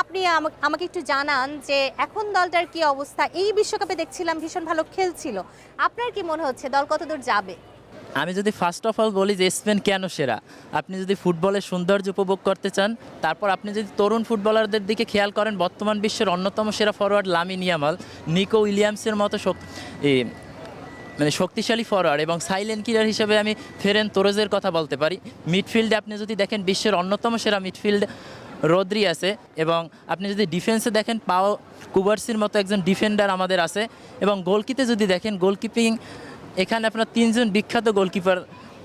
আপনি আমাকে একটু জানান যে এখন দলটার কি অবস্থা? এই বিশ্বকাপে দেখছিলাম ভীষণ ভালো খেলছিল। আপনার কি মনে হচ্ছে দল কতদূর যাবে? আমি যদি ফার্স্ট অফ অল বলি যে স্পেন কেন সেরা, আপনি যদি ফুটবলের সৌন্দর্য উপভোগ করতে চান, তারপর আপনি যদি তরুণ ফুটবলারদের দিকে খেয়াল করেন, বর্তমান বিশ্বের অন্যতম সেরা ফরওয়ার্ড লামিন ইয়ামাল, নিকো উইলিয়ামসের মতো মানে শক্তিশালী ফরওয়ার্ড এবং সাইলেন্ট কিলার হিসেবে আমি ফেরেন তোরেজের কথা বলতে পারি। মিডফিল্ডে আপনি যদি দেখেন বিশ্বের অন্যতম সেরা মিডফিল্ড রদ্রি আছে, এবং আপনি যদি ডিফেন্সে দেখেন পাও কুবার্সির মতো একজন ডিফেন্ডার আমাদের আছে, এবং গোলকিতে যদি দেখেন গোলকিপিং এখানে আপনার তিনজন বিখ্যাত গোলকিপার,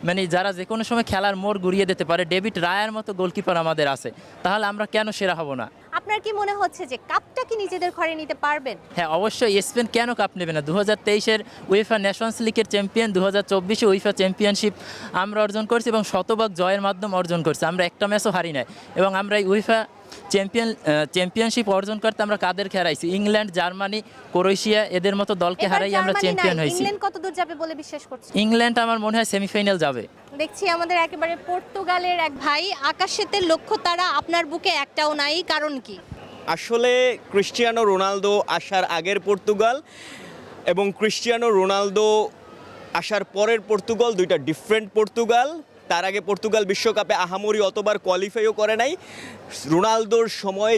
মানে যারা যে কোনো সময় খেলার মোড় ঘুরিয়ে দিতে পারে, ডেভিড রায়ার মতো গোলকিপার আমাদের আছে। তাহলে আমরা কেন সেরা হব না? আপনার কি মনে হচ্ছে যে কাপটা কি নিজেদের ঘরে নিতে পারবেন? হ্যাঁ, অবশ্যই। স্পেন কেন কাপ নেবে না? 2023-এর উয়েফা নেশনস লিগের চ্যাম্পিয়ন, 2024-এ উয়েফা চ্যাম্পিয়নশিপ আমরা অর্জন করছি এবং শতভাগ জয়ের মাধ্যমে অর্জন করছি। আমরা একটা ম্যাচও হারি নাই, এবং আমরা এই উয়েফা চ্যাম্পিয়নশিপ অর্জন করতে আমরা কাদের হারাইছি? ইংল্যান্ড, জার্মানি, ক্রোয়েশিয়া, এদের মতো দলকে হারাই আমরা চ্যাম্পিয়ন হয়েছি। ইংল্যান্ড কতদূর যাবে বলে বিশ্বাস করছেন? ইংল্যান্ড আমার মনে হয় সেমিফাইনাল যাবে। দেখছি আমাদের একেবারে পর্তুগালের এক ভাই, আকাশেতে লক্ষ্য তারা, আপনার বুকে একটাও নাই, কারণ কি? আসলে ক্রিস্টিয়ানো রোনালদো আসার আগের পর্তুগাল এবং ক্রিস্টিয়ানো রোনালদো আসার পরের পর্তুগাল দুইটা ডিফারেন্ট পর্তুগাল। তার আগে পর্তুগাল বিশ্বকাপে আহামরি অতবার কোয়ালিফাইও করে নাই। রোনালদোর সময়ে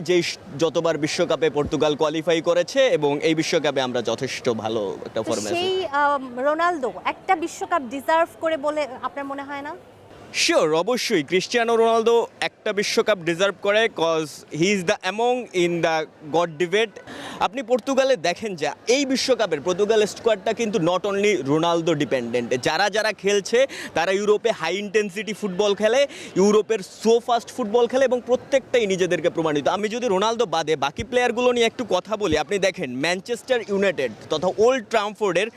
যতবার বিশ্বকাপে পর্তুগাল কোয়ালিফাই করেছে, এবং এই বিশ্বকাপে আমরা যথেষ্ট ভালো একটা ফর্মে আছি। সেই রোনালদো একটা বিশ্বকাপ ডিজার্ভ করে বলে আপনার মনে হয় না? শিওর, অবশ্যই ক্রিস্টিয়ানো রোনালদো একটা বিশ্বকাপ ডিজার্ভ করে, cause he is the among in the god debate. আপনি পর্তুগালে দেখেন যে এই বিশ্বকাপের পর্তুগালের স্কোয়াডটা কিন্তু নট অনলি রোনালদো ডিপেন্ডেন্ট। যারা যারা খেলছে তারা ইউরোপে হাই ইন্টেন্সিটি ফুটবল খেলে, ইউরোপের সো ফাস্ট ফুটবল খেলে, এবং প্রত্যেকটাই নিজেদেরকে প্রমাণিত। আমি যদি রোনালদো বাদে বাকি প্লেয়ারগুলো নিয়ে একটু কথা বলি, আপনি দেখেন ম্যানচেস্টার ইউনাইটেড তথা ওল্ড ট্রামফোর্ডের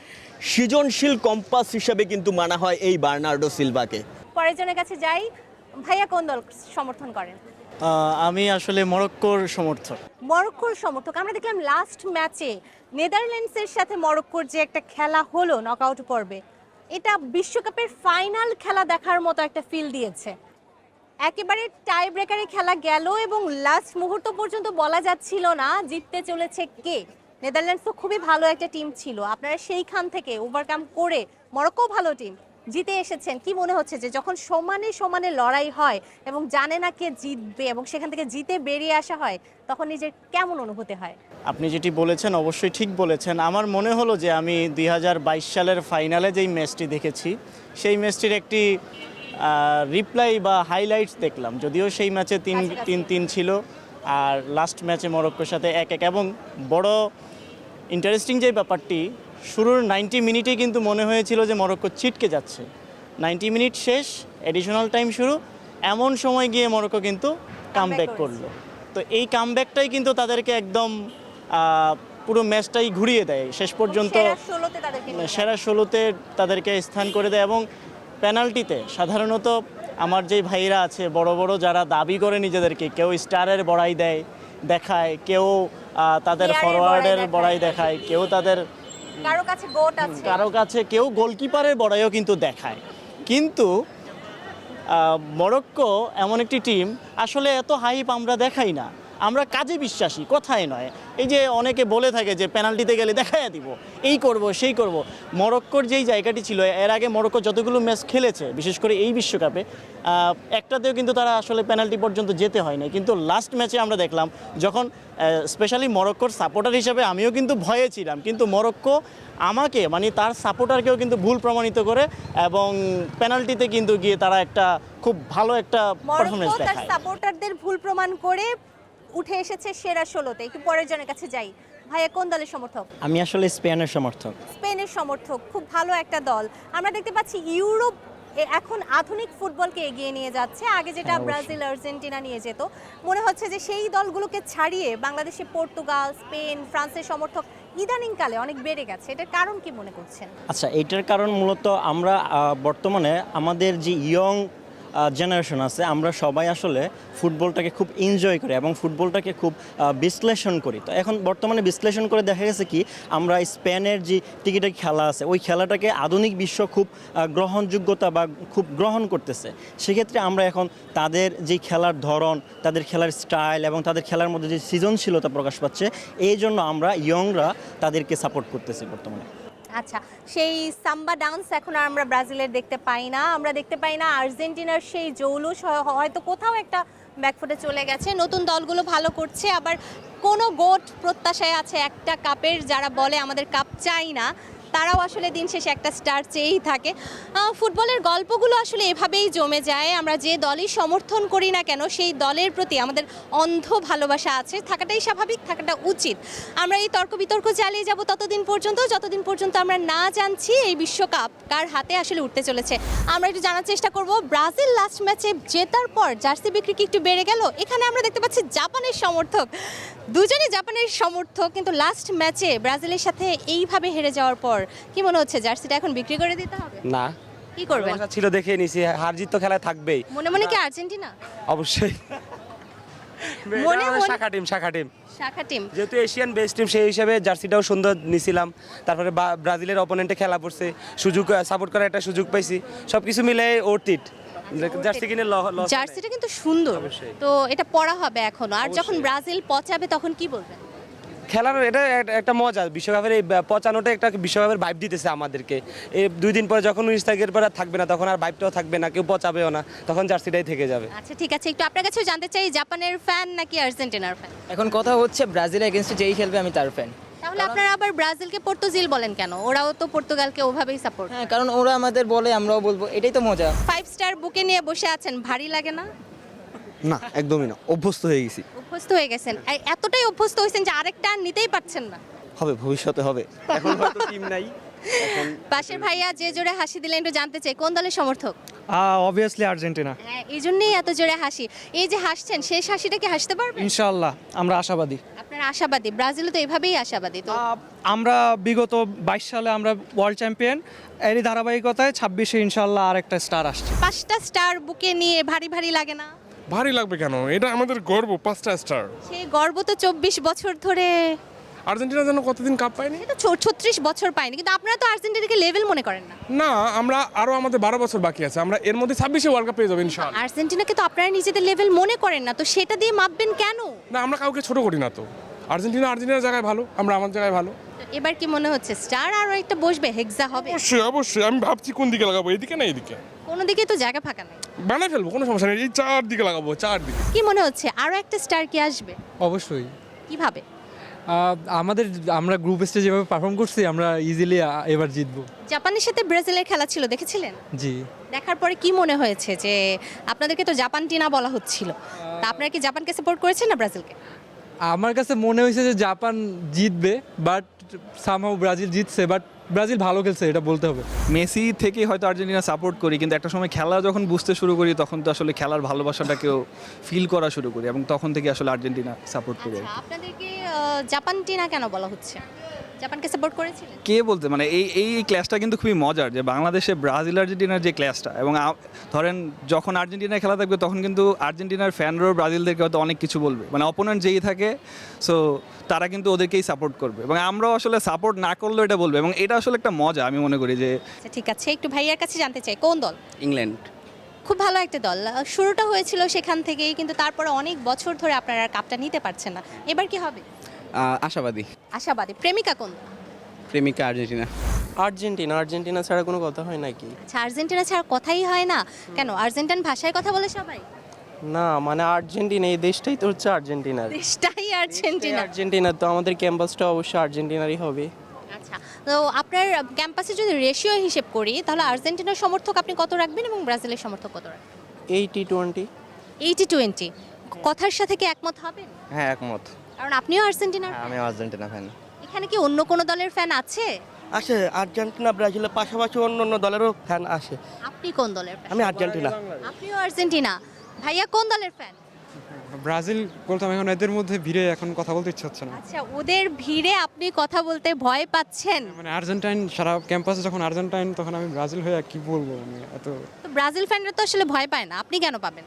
সৃজনশীল কম্পাস হিসাবে কিন্তু মানা হয় এই বার্নার্ডো সিলভাকে। পরেরজনের কাছে যাই। ভাইয়া কোন দল সমর্থন করেন? আমি আসলে মরক্কোর সমর্থক। মরক্কোর সমর্থক। আমরা দেখলাম লাস্ট ম্যাচে নেদারল্যান্ডসের সাথে মরক্কোর যে একটা খেলা হলো নকআউট পর্বে, এটা বিশ্বকাপের ফাইনাল খেলা দেখার মতো একটা ফিল দিয়েছে। একেবারে টাই ব্রেকারে খেলা গেল এবং লাস্ট মুহূর্ত পর্যন্ত বলা যাচ্ছিল না জিততে চলেছে কে। নেদারল্যান্ডস তো খুবই ভালো একটা টিম ছিল, আপনারা সেইখান থেকে ওভারকাম করে, মরক্কো ভালো টিম, জিতে এসেছেন। কি মনে হচ্ছে যে যখন সমানে সমানে লড়াই হয় এবং জানে না কে জিতবে এবং সেখান থেকে জিতে বেরিয়ে আসা হয়, তখন নিজের কেমন অনুভূতি হয়? আপনি যেটি বলেছেন অবশ্যই ঠিক বলেছেন। আমার মনে হলো যে আমি 2022 সালের ফাইনালে যেই ম্যাচটি দেখেছি, সেই ম্যাচটির একটি রিপ্লাই বা হাইলাইটস দেখলাম। যদিও সেই ম্যাচে 3-3 ছিল, আর লাস্ট ম্যাচে মরক্কোর সাথে 1-1। এবং বড় ইন্টারেস্টিং যে ব্যাপারটি, শুরুর 90 মিনিটেই কিন্তু মনে হয়েছিল যে মরক্কো ছিটকে যাচ্ছে। 90 মিনিট শেষ, এডিশনাল টাইম শুরু, এমন সময় গিয়ে মরক্কো কিন্তু কামব্যাক করলো। তো এই কামব্যাকটাই কিন্তু তাদেরকে একদম পুরো ম্যাচটাই ঘুরিয়ে দেয় শেষ পর্যন্ত। সেরা 16-তে তাদেরকে স্থান করে দেয়। এবং পেনাল্টিতে সাধারণত আমার যেই ভাইরা আছে বড় বড়, যারা দাবি করে নিজেদেরকে, কেউ স্টারের বড়াই দেখায়, কেউ তাদের ফরওয়ার্ডের বড়াই দেখায়, কেউ তাদের কারো কাছে কেউ গোলকিপারের বড়াইও কিন্তু দেখায়। কিন্তু মরক্কো এমন একটি টিম, আসলে এত হাইপ আমরা দেখাই না, আমরা কাজে বিশ্বাসী, কথায় নয়। এই যে অনেকে বলে থাকে যে পেনাল্টিতে গেলে দেখাইয়া দিব, এই করব সেই করব। মরক্কোর যেই জায়গাটি ছিল, এর আগে মরক্কো যতগুলো ম্যাচ খেলেছে, বিশেষ করে এই বিশ্বকাপে, একটাতেও কিন্তু তারা আসলে পেনাল্টি পর্যন্ত যেতে হয় না। কিন্তু লাস্ট ম্যাচে আমরা দেখলাম, যখন স্পেশালি মরক্কোর সাপোর্টার হিসেবে আমিও কিন্তু ভয়ে ছিলাম, কিন্তু মরক্কো আমাকে, মানে তার সাপোর্টারকেও কিন্তু ভুল প্রমাণিত করে, এবং পেনাল্টিতে কিন্তু গিয়ে তারা একটা খুব ভালো একটা পারফরম্যান্স দেখায়। সাপোর্টারদের ভুল প্রমাণ করে উঠে এসেছে সেরা 16-তে। একটু পরের জনের কাছে যাই। ভাইয়া কোন দলের সমর্থক? আমি আসলে স্পেনের সমর্থক। স্পেনের সমর্থক, খুব ভালো একটা দল। আমরা দেখতে পাচ্ছি ইউরোপ এখন আধুনিক ফুটবলকে এগিয়ে নিয়ে যাচ্ছে। আগে যেটা ব্রাজিল, আর্জেন্টিনা নিয়ে যেত, মনে হচ্ছে যে সেই দলগুলোকে ছাড়িয়ে বাংলাদেশে পর্তুগাল, স্পেন, ফ্রান্সের সমর্থক ইদানিংকালে অনেক বেড়ে গেছে। এটার কারণ কি মনে করছেন? আচ্ছা, এটার কারণ মূলত আমরা বর্তমানে আমাদের যে ইয়ং জেনারেশন আছে, আমরা সবাই আসলে ফুটবলটাকে খুব এনজয় করি এবং ফুটবলটাকে খুব বিশ্লেষণ করি। তো এখন বর্তমানে বিশ্লেষণ করে দেখা গেছে কি, আমরা স্পেনের যে টিকিটের খেলা আছে ওই খেলাটাকে আধুনিক বিশ্ব খুব গ্রহণযোগ্যতা বা খুব গ্রহণ করতেছে। সেক্ষেত্রে আমরা এখন তাদের যে খেলার ধরন, তাদের খেলার স্টাইল এবং তাদের খেলার মধ্যে যে সৃজনশীলতা প্রকাশ পাচ্ছে, এই জন্য আমরা ইয়ংরা তাদেরকে সাপোর্ট করতেছি বর্তমানে। আচ্ছা, সেই সাম্বা ডান্স এখন আর আমরা ব্রাজিলের দেখতে পাই না, আমরা দেখতে পাই না আর্জেন্টিনার সেই জৌলুস, হয়তো কোথাও একটা ব্যাকফুটে চলে গেছে। নতুন দলগুলো ভালো করছে, আবার কোনো গোট প্রত্যাশায় আছে একটা কাপের, যারা বলে আমাদের কাপ চাই না, তারাও আসলে দিন শেষে একটা স্টার চেয়েই থাকে। ফুটবলের গল্পগুলো আসলে এভাবেই জমে যায়। আমরা যে দলই সমর্থন করি না কেন, সেই দলের প্রতি আমাদের অন্ধ ভালোবাসা আছে, থাকাটাই স্বাভাবিক, থাকাটা উচিত। আমরা এই তর্ক বিতর্ক চালিয়ে যাব ততদিন পর্যন্ত, যতদিন পর্যন্ত আমরা না জানছি এই বিশ্বকাপ কার হাতে আসলে উঠতে চলেছে। আমরা একটু জানার চেষ্টা করব, ব্রাজিল লাস্ট ম্যাচে জেতার পর জার্সি বিক্রি কি একটু বেড়ে গেল? এখানে আমরা দেখতে পাচ্ছি জাপানের সমর্থক, দুজনই জাপানের সমর্থক, কিন্তু লাস্ট ম্যাচে ব্রাজিলের সাথে এইভাবে হেরে যাওয়ার পর কি মনে হচ্ছে জার্সিটা এখন বিক্রি করে দিতে হবে? না, কি করবেন? ভালোবাসা ছিল দেখে নিছি, হার জিত তো খেলায় থাকবেই মনে মনে কি আর্জেন্টিনা? অবশ্যই। মনে মনে শাখা টিম শাখা টিম। যেহেতু এশিয়ান বেস্ট টিম সেই হিসাবে জার্সিটাও সুন্দর নিছিলাম। তারপরে ব্রাজিলের অপোনেন্টে খেলা পড়ছে, সুযোগ সাপোর্ট করার একটা সুযোগ পাইছি, সবকিছু মিলে অর্থিট জার্সি কিনে জার্সিটা কিন্তু সুন্দর, তো এটা পরা হবে এখনো, আর যখন ব্রাজিল পচাবে তখন কি বলবেন? খেলার এটা একটা মজা, বিশ্বকাপের এই পচানোটা একটা বিশ্বকাপের ভাইব দিতেছে আমাদেরকে। এই 2 দিন পরে যখন 19 তারিখের পরে থাকবে না, তখন আর ভাইবটাও থাকবে না, কেউ পচাবেও না, তখন জার্সিটাই থেকে যাবে। আচ্ছা ঠিক আছে, একটু আপনার কাছেও জানতে চাই, জাপানের ফ্যান নাকি আর্জেন্টিনার ফ্যান? এখন কথা হচ্ছে ব্রাজিল এগেনস্টে যেই খেলবে আমি তার ফ্যান। তাহলে আপনারা আবার ব্রাজিলকে পর্তুজিল বলেন কেন? ওরাও তো পর্তুগালকে ওভাবেই সাপোর্ট। হ্যাঁ, কারণ ওরা আমাদের বলে, আমরাও বলবো, এটাই তো মজা। 5 স্টার বুকে নিয়ে বসে আছেন, ভারী লাগে না? না, একদমই না, অভ্যস্ত হয়ে গেছি। অভ্যস্ত হয়ে গেছেন, এতটাই অভ্যস্ত হয়েছেন যে আরেকটা আর নিতেই পারছেন না। হবে, ভবিষ্যতে হবে। এখন হয়তো টিম নাই। পাশের ভাইয়া যে জোরে হাসি দিলেন, একটু জানতে চাই কোন দলের সমর্থক? Obviously Argentina. হ্যাঁ, এই জন্যই এত জোরে হাসি। এই যে হাসছেন, শেষ হাসিটা কি হাসতে পারবেন? ইনশাআল্লাহ আমরা আশাবাদী। আপনারা আশাবাদী, ব্রাজিলও তো এভাবেই আশাবাদী। তো আমরা বিগত 22 সালে আমরা ওয়ার্ল্ড চ্যাম্পিয়ন, এরই ধারাবাহিকতায় 26-এ ইনশাআল্লাহ আরেকটা স্টার আসছে। 5টা স্টার বুকে নিয়ে ভারী ভারী লাগে না? ভারী লাগবে কেন? এটা আমাদের গর্ব, 5টা স্টার। সেই গর্ব তো 24 বছর ধরে। আর্জেন্টিনা যেন কতদিন কাপ পায়নি? এটা 36 বছর পায়নি, কিন্তু আপনারা তো আর্জেন্টিনাকে লেভেল মনে করেন না। না, আমরা আরো আমাদের 12 বছর বাকি আছে, আমরা এর মধ্যে 26-এ ওয়ার্ল্ড কাপ পেয়ে যাবো ইনশাআল্লাহ। আর্জেন্টিনাকে তো আপনারা নিজেদের লেভেল মনে করেন না, তো সেটা দিয়ে মাপবেন কেন? না, আমরা কাউকে ছোট করি না তো। আর্জেন্টিনার জায়গায় ভালো, আমরা আমার জায়গায় ভালো। তো এবার কি মনে হচ্ছে স্টার আরো একটা বসবে, হেক্সা হবে? অবশ্যই অবশ্যই, আমি ভাবছি কোন দিকে লাগাবো, এদিকে না এদিকে। কোনো দিকে তো জায়গা ফাঁকা নেই, বানাই ফেলবো, কোনো সমস্যা নেই, এই 4 দিকে লাগাবো, 4 দিকে। কি মনে হচ্ছে আরো একটা স্টার কি আসবে? অবশ্যই। কিভাবে? আমরা গ্রুপ স্টেজে যেভাবে পারফর্ম করছি, আমরা ইজিলি এবার জিতবো। জাপানের সাথে ব্রাজিলের খেলা ছিল, দেখেছিলেন? জি। দেখার পরে কি মনে হয়েছে? যে আপনাদেরকে তো জাপান টিনা বলা হচ্ছিল, তা আপনারা কি জাপানকে সাপোর্ট করেছেন না ব্রাজিলকে? আমার কাছে মনে হয়েছে যে জাপান জিতবে, বাট সামহাউ ব্রাজিল জিতছে, বাট ব্রাজিল ভালো খেলছে, এটা বলতে হবে। মেসি থেকে হয়তো আর্জেন্টিনা সাপোর্ট করি, কিন্তু একটা সময় খেলা যখন বুঝতে শুরু করি তখন তো আসলে খেলার ভালোবাসাটাকেও ফিল করা শুরু করি, এবং তখন থেকে আসলে আর্জেন্টিনা সাপোর্ট করি। আচ্ছা, আপনাদেরকে জাপান টিনা কেন বলা হচ্ছে? জাপানকে সাপোর্ট করেছিলেন? কে বলতে, মানে এই ক্লাসটা কিন্তু খুবই মজার, যে বাংলাদেশে ব্রাজিল আর্জেন্টিনার যে ক্লাসটা, এবং ধরেন যখন আর্জেন্টিনায় খেলা থাকবে তখন কিন্তু আর্জেন্টিনার ফ্যানরাও ব্রাজিলদেরকে হয়তো অনেক কিছু বলবে, মানে অপোনেন্ট যেই থাকে সো তারা কিন্তু ওদেরকেই সাপোর্ট করবে, এবং আমরাও আসলে সাপোর্ট না করলেও এটা বলবে, এবং এটা আসলে একটা মজা আমি মনে করি। যে আচ্ছা ঠিক আছে, একটু ভাইয়ার কাছে জানতে চাই, কোন দল? ইংল্যান্ড। খুব ভালো একটা দল, শুরুটা হয়েছিল সেখান থেকেই, কিন্তু তারপরে অনেক বছর ধরে আপনারা কাপটা নিতে পারছেন না, এবার কি হবে? আশাবাদী। আশাবাদী। প্রেমিকা কোন দল? প্রেমিকা আর্জেন্টিনা। আর্জেন্টিনা ছাড়া কোনো কথা হয় নাকি? আচ্ছা, আর্জেন্টিনা ছাড়া কথাই হয় না কেন? আর্জেন্টাইন ভাষায় কথা বলে সবাই? না, মানে আর্জেন্টিনা এই দেশটাই তো হচ্ছে আর্জেন্টিনার। দেশটাই আর্জেন্টিনা। আর্জেন্টিনা তো আমাদের ক্যাম্পাসটা অবশ্যই আর্জেন্টিনারই হবে। আচ্ছা, তো আপনার ক্যাম্পাসে যদি রেশিও হিসেব করি, তাহলে আর্জেন্টিনার সমর্থক আপনি কত রাখবেন এবং ব্রাজিলের সমর্থক কত রাখবেন? 80-20। 80-20। কথার সাথে কি একমত হবেন? হ্যাঁ, একমত। কারণ আপনিও আর্জেন্টিনার। আমি আর্জেন্টিনা ফ্যান। এখানে কি অন্য কোনো দলের ফ্যান আছে? আসে, আর্জেন্টিনা ব্রাজিলের পাশাপাশি অন্য দলেরও ফ্যান আসে। আপনি কোন দলের ফ্যান? আমি আর্জেন্টিনা। আপনিও আর্জেন্টিনা। ভাইয়া কোন দলের ফ্যান? ব্রাজিল বলতাম, এখন এদের মধ্যে ভিড়ে এখন কথা বলতে ইচ্ছে হচ্ছে না। আচ্ছা, ওদের ভিড়ে আপনি কথা বলতে ভয় পাচ্ছেন? মানে আর্জেন্টাইন সারা ক্যাম্পাসে যখন আর্জেন্টাইন, তখন আমি ব্রাজিল হয়ে কি বলবো, মানে এত তো ব্রাজিল ফ্যানরা তো আসলে ভয় পায় না, আপনি কেন পাবেন?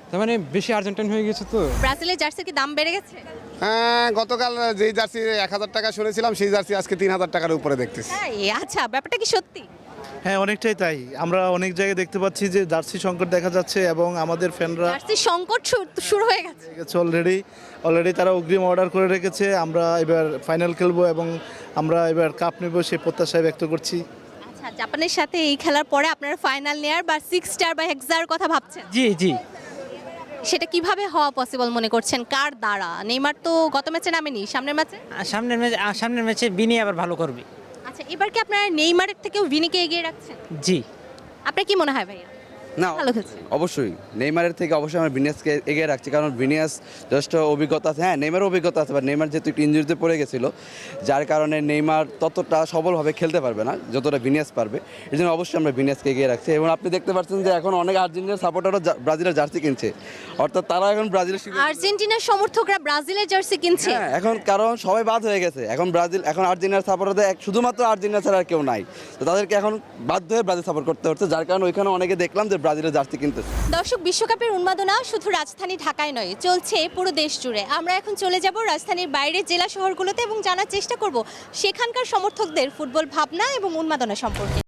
তার মানে বেশি আর্জেন্টাইন হয়ে গেছে তো। ব্রাজিলের জার্সির কি দাম বেড়ে গেছে? হ্যাঁ, গতকাল যেই জার্সি 1000 টাকা শুনেছিলাম সেই জার্সি আজকে 3000 টাকার উপরে দেখতেছি। তাই? আচ্ছা, ব্যাপারটা কি সত্যি? হ্যাঁ, অনেকটাই তাই। আমরা অনেক জায়গায় দেখতে পাচ্ছি যে জার্সি সংকট দেখা যাচ্ছে এবং আমাদের ফ্যানরা জার্সির সংকট শুরু হয়ে গেছে। অলরেডি তারা অগ্রিম অর্ডার করে রেখেছে। আমরা এবার ফাইনাল খেলবো এবং আমরা এবার কাপ নেব সেই প্রত্যাশায় ব্যক্ত করছি। আচ্ছা, জাপানের সাথে এই খেলার পরে আপনারা ফাইনাল নেয়ার বা 6 স্টার বা হেক্সার কথা ভাবছেন? জি জি। সেটা কিভাবে হওয়া পসিবল মনে করছেন, কার দ্বারা? নেইমার তো গত ম্যাচে নামেনি, সামনের ম্যাচে? সামনের ম্যাচে বিনি আবার ভালো করবে। আচ্ছা, এবার কি আপনারা নেইমারের থেকেও ভিনিকে এগিয়ে রাখছেন? জি। আপনার কি মনে হয় ভাইয়া? না, ভালো খেলছে। অবশ্যই নেইমারের থেকে অবশ্যই আমরা ভিনিয়াসকে এগিয়ে রাখছি, কারণ ভিনিয়াস যথেষ্ট অভিজ্ঞতা আছে। হ্যাঁ, নেইমারের অভিজ্ঞতা আছে, বাট নেইমার যেহেতু একটু ইনজুরিতে পড়ে গেছিলো, যার কারণে নেইমার ততটা সবলভাবে খেলতে পারবে না যতটা ভিনিয়াস পারবে। এই জন্য অবশ্যই আমরা ভিনিয়াসকে এগিয়ে রাখছি। এবং আপনি দেখতে পাচ্ছেন যে এখন অনেক আর্জেন্টিনার সাপোর্টারও ব্রাজিলের জার্সি কিনছে, অর্থাৎ তারা এখন ব্রাজিলের আর্জেন্টিনার সমর্থকরা ব্রাজিলের জার্সি কিনছে? হ্যাঁ, এখন কারণ সবাই বাদ হয়ে গেছে। এখন আর্জেন্টিনার সাপোর্টারদের শুধুমাত্র আর্জেন্টিনা ছাড়া আর কেউ নাই, তো তাদেরকে এখন বাধ্য হয়ে ব্রাজিল সাপোর্ট করতে হচ্ছে, যার কারণে ওইখানে অনেকে দেখলাম যে ব্রাজিলের জার্সি কিনতে। দর্শক, বিশ্বকাপের উন্মাদনা শুধু রাজধানী ঢাকায় নয়, চলছে পুরো দেশ জুড়ে। আমরা এখন চলে যাব রাজধানীর বাইরের জেলা শহরগুলোতে এবং জানার চেষ্টা করব সেখানকার সমর্থকদের ফুটবল ভাবনা এবং উন্মাদনা সম্পর্কে।